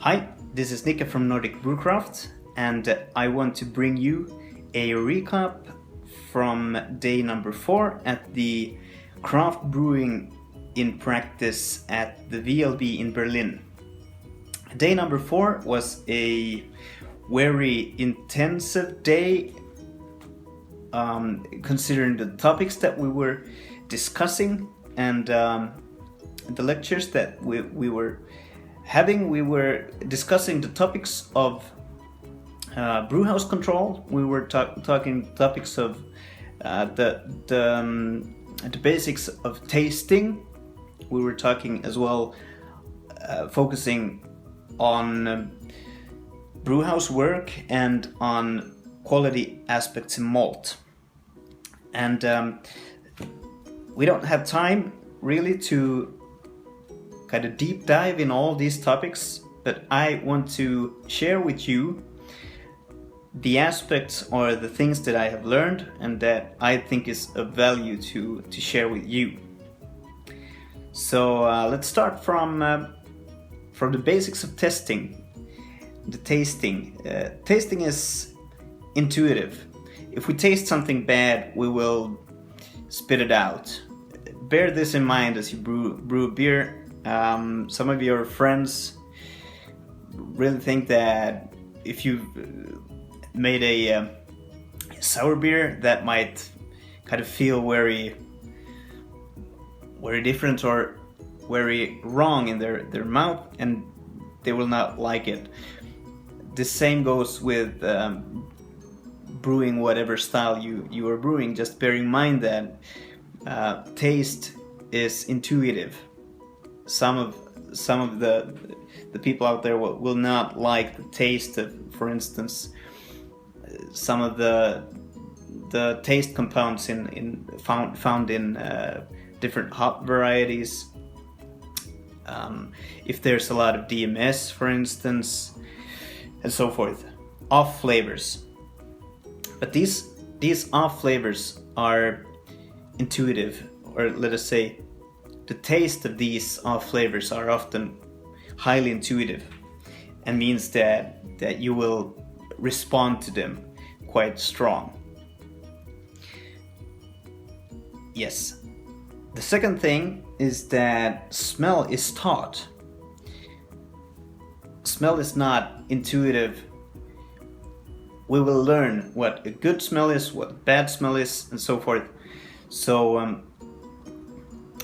Hi, this is Nika from Nordic Brew and I want to bring you a recap from day number 4 at the Craft Brewing in Practice at the VLB in Berlin. Day number 4 was a very intensive day, considering the topics that we were discussing and the lectures that we were having. We were discussing the topics of brewhouse control. We were talking topics of the basics of tasting. We were talking as well, focusing on brewhouse work and on quality aspects in malt. And we don't have time really to kind of deep dive in all these topics, but I want to share with you the aspects or the things that I have learned and that I think is of value to share with you. So let's start from the basics of testing. The tasting. Tasting is intuitive. If we taste something bad, we will spit it out. Bear this in mind as you brew beer. Some of your friends really think that if you made a sour beer, that might kind of feel very different or very wrong in their mouth, and they will not like it. The same goes with brewing whatever style you are brewing. Just bear in mind that taste is intuitive. Some of the people out there will not like the taste of, for instance, some of the taste compounds found in different hop varieties. If there's a lot of DMS, for instance, and so forth, off flavors. But these off flavors are intuitive, or let us say, the taste of these off flavors are often highly intuitive, and means that you will respond to them quite strong. Yes. The second thing is that smell is taught. Smell is not intuitive. We will learn what a good smell is, what a bad smell is, and so forth. So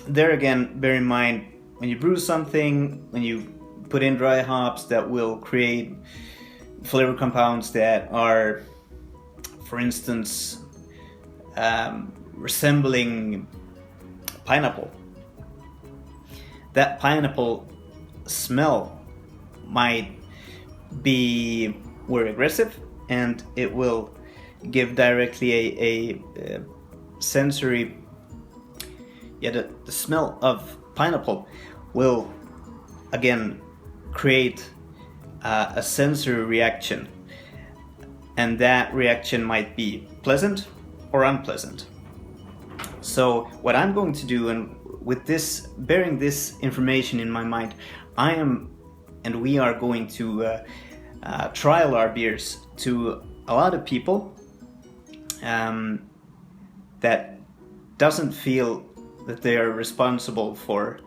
there again, bear in mind, when you brew something, when you put in dry hops that will create flavor compounds that are, for instance, resembling pineapple, that pineapple smell might be very aggressive, and it will give directly a sensory. The smell of pineapple will again create a sensory reaction, and that reaction might be pleasant or unpleasant. So what I'm going to do, and with this, bearing this information in my mind, we are going to trial our beers to a lot of people that doesn't feel that they are responsible for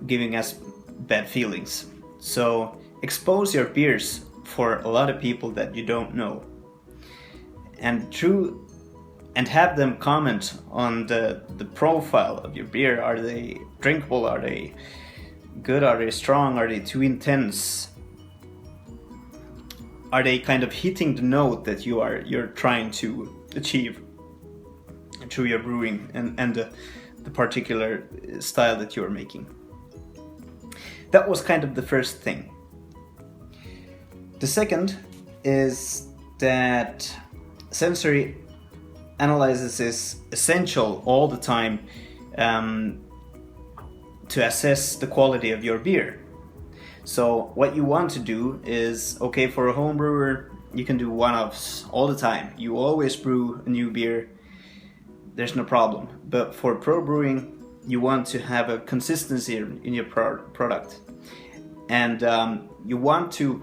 giving us bad feelings. So expose your beers for a lot of people that you don't know, and have them comment on the profile of your beer. Are they drinkable? Are they good? Are they strong? Are they too intense? Are they kind of hitting the note that you're trying to achieve through your brewing and the particular style that you're making? That was kind of the first thing. The second is that sensory analysis is essential all the time to assess the quality of your beer. So what you want to do is, okay, for a home brewer, you can do one-offs all the time. You always brew a new beer, there's no problem. But for pro brewing, you want to have a consistency in your product. and you want to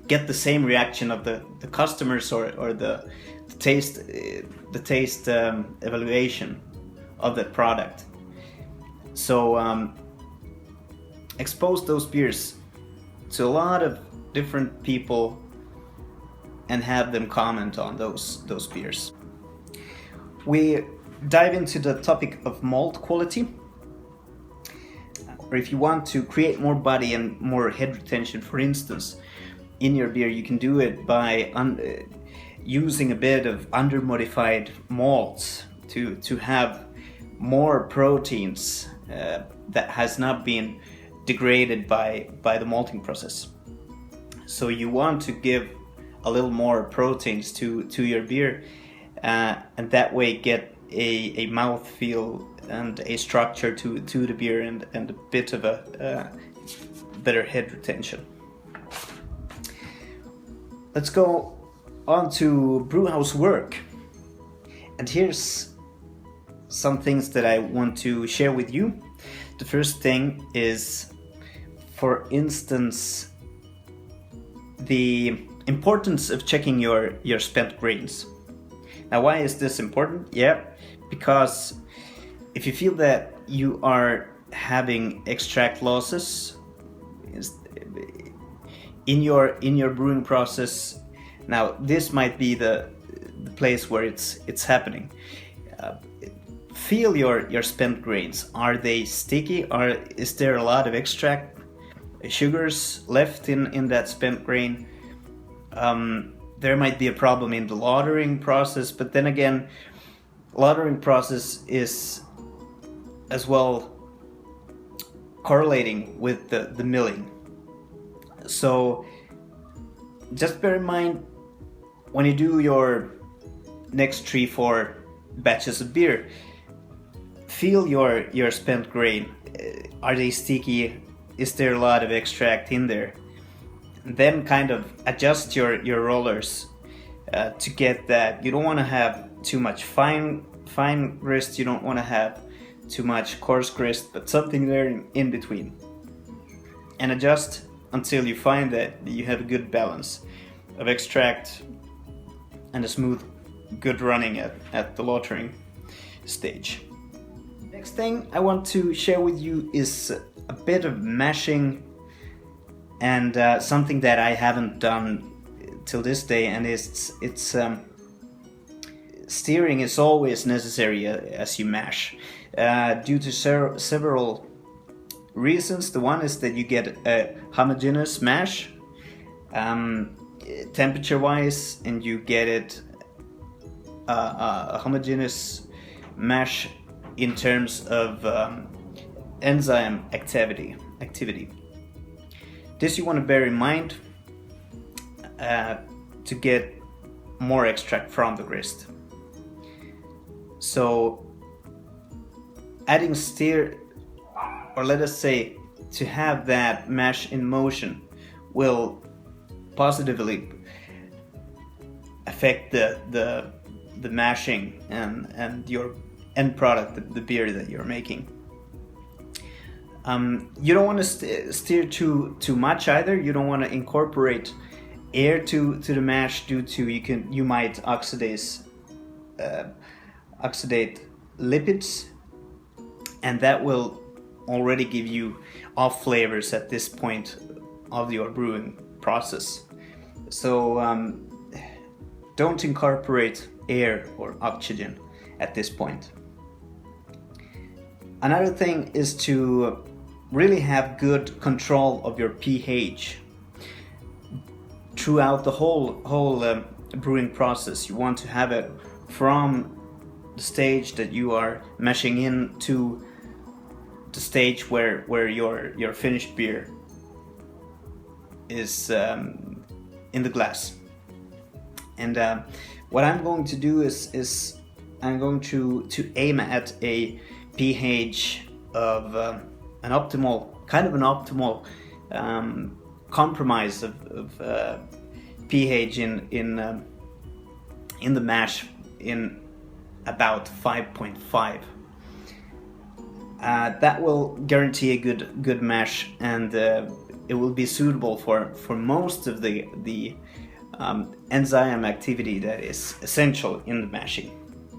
get the same reaction of the customers or the taste evaluation of that product. So expose those beers to a lot of different people and have them comment on those beers. We dive into the topic of malt quality. Or if you want to create more body and more head retention, for instance, in your beer, you can do it by using a bit of under-modified malts to have more proteins that has not been degraded by the malting process. So you want to give a little more proteins to your beer, and that way get a mouthfeel and a structure to the beer and a bit of a better head retention. Let's go on to brewhouse work. And here's some things that I want to share with you. The first thing is, for instance, the importance of checking your spent grains. Now, why is this important? Yeah, because if you feel that you are having extract losses in your brewing process, now this might be the place where it's happening. Feel your spent grains. Are they sticky? Is there a lot of extract sugars left in that spent grain? There might be a problem in the lautering process, but then again, lautering process is as well correlating with the milling. So just bear in mind, when you do your next 3-4 batches of beer, feel your spent grain. Are they sticky? Is there a lot of extract in there? And then kind of adjust your rollers to get that. You don't want to have too much fine grist, you don't want to have too much coarse grist, but something there in between. And adjust until you find that you have a good balance of extract and a smooth, good running at the lautering stage. Next thing I want to share with you is a bit of mashing, and something that I haven't done till this day, and it's steering is always necessary as you mash, due to several reasons. The one is that you get a homogeneous mash, temperature wise, and you get it a homogeneous mash in terms of enzyme activity. This you want to bear in mind to get more extract from the grist. So adding steer, or let us say to have that mash in motion, will positively affect the mashing and your end product, the beer that you're making. You don't want to steer too much either. You don't want to incorporate air to the mash, due to you might oxidate lipids, and that will already give you off flavors at this point of your brewing process. So don't incorporate air or oxygen at this point. Another thing is to really have good control of your pH throughout the whole brewing process. You want to have it from the stage that you are mashing in to the stage where your finished beer is in the glass. And what I'm going to do is I'm going to aim at a pH of an optimal compromise of pH in the mash in about 5.5. that will guarantee a good mash, and it will be suitable for most of the enzyme activity that is essential in the mashing.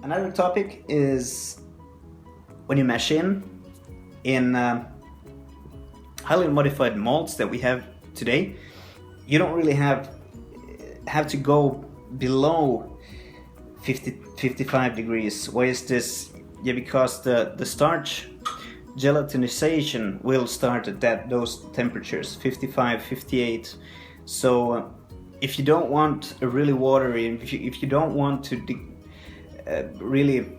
Another topic is when you mash in highly modified malts that we have today, you don't really have to go below 55 degrees. Why is this? Yeah, because the starch gelatinization will start at those temperatures, 55, 58. So if you don't want a really watery, if you don't want to really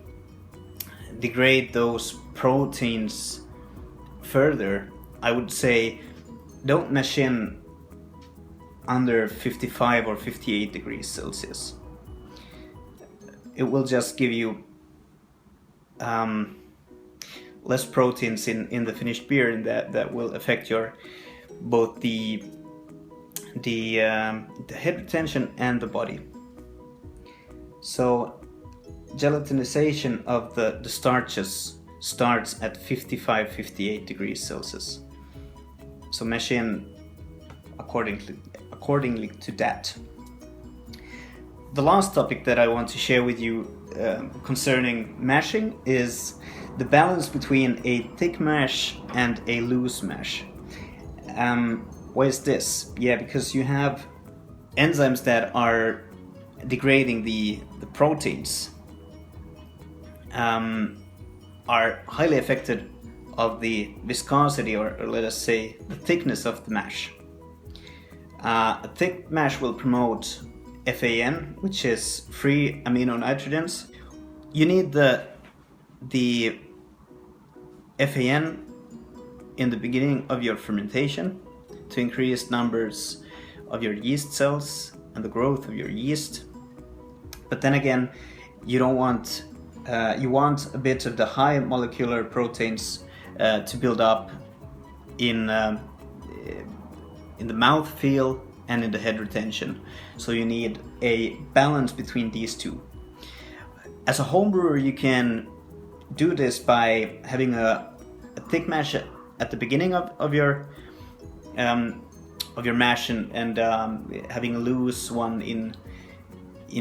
degrade those proteins further, I would say don't mash in under 55 or 58 degrees Celsius. It will just give you less proteins in the finished beer, and that will affect your both the head retention and the body. So gelatinization of the starches starts at 55-58 degrees Celsius. So mash in accordingly to that. The last topic that I want to share with you concerning mashing is the balance between a thick mash and a loose mash. Why is this? Yeah, because you have enzymes that are degrading the proteins, are highly affected of the viscosity, or let us say the thickness of the mash. A thick mash will promote FAN, which is free amino nitrogens. You need the FAN in the beginning of your fermentation to increase numbers of your yeast cells and the growth of your yeast. But then again, you don't want you want a bit of the high molecular proteins to build up in the mouthfeel and in the head retention. So you need a balance between these two. As a home brewer, you can do this by having a thick mash at the beginning of your mash, and having a loose one in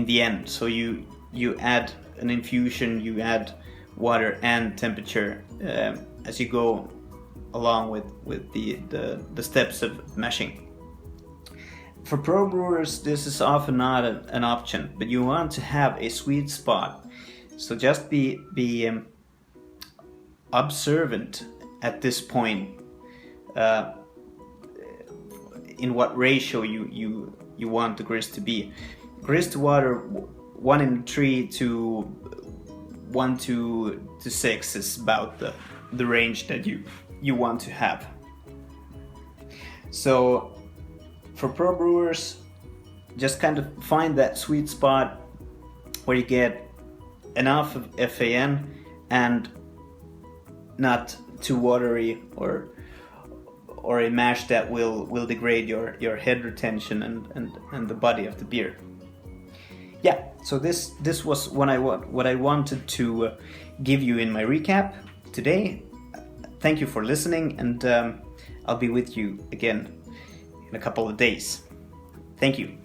the end. So you add an infusion, you add water and temperature as you go along with the steps of mashing. For pro brewers, this is often not an option, but you want to have a sweet spot. So just be observant at this point in what ratio you want the grist to be. Grist to water 1:3 to 1:6 is about the range that you want to have. So for pro brewers, just kind of find that sweet spot where you get enough of FAN and not too watery or a mash that will degrade your head retention and the body of the beer. Yeah, so this was what I wanted to give you in my recap today. Thank you for listening, and I'll be with you again in a couple of days. Thank you.